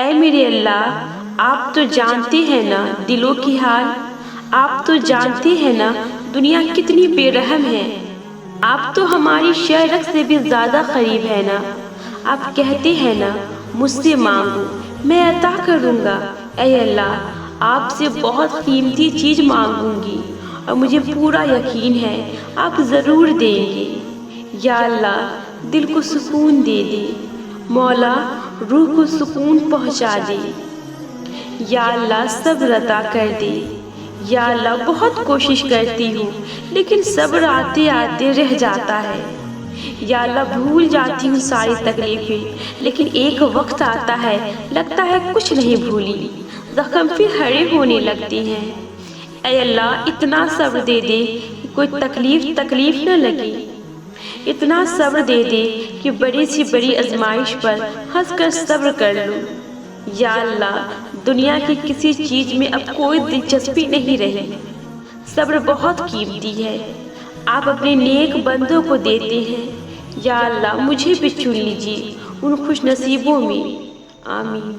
اے میرے اللہ، آپ تو جانتے ہیں نا دلوں کی حال، آپ تو جانتے ہیں نا دنیا کتنی بے رحم ہے، آپ تو ہماری شرک سے بھی زیادہ قریب ہے نا، آپ کہتے ہیں نا مجھ سے مانگو میں عطا کروں گا۔ اے اللہ، آپ سے بہت قیمتی چیز مانگوں گی اور مجھے پورا یقین ہے آپ ضرور دیں گے۔ یا اللہ، دل کو سکون دے دے، مولا روح کو سکون پہنچا دے۔ یا اللہ، صبر عطا کر دے۔ یا اللہ، بہت کوشش کرتی ہوں لیکن صبر آتے آتے رہ جاتا ہے۔ یا اللہ، بھول جاتی ہوں ساری تکلیفیں لیکن ایک وقت آتا ہے لگتا ہے کچھ نہیں بھولی، زخم پھر ہرے ہونے لگتے ہیں۔ اے اللہ، اتنا صبر دے دے کہ کوئی تکلیف نہ لگے، اتنا صبر دے دے کہ بڑی سی بڑی آزمائش پر ہنس کر صبر کر لوں۔ یا اللہ، دنیا کی کسی چیز میں اب کوئی دلچسپی نہیں رہی، صبر بہت قیمتی ہے، آپ اپنے نیک بندوں کو دیتے ہیں۔ یا اللہ، مجھے بھی چن لیجیے ان خوش نصیبوں میں، آمین۔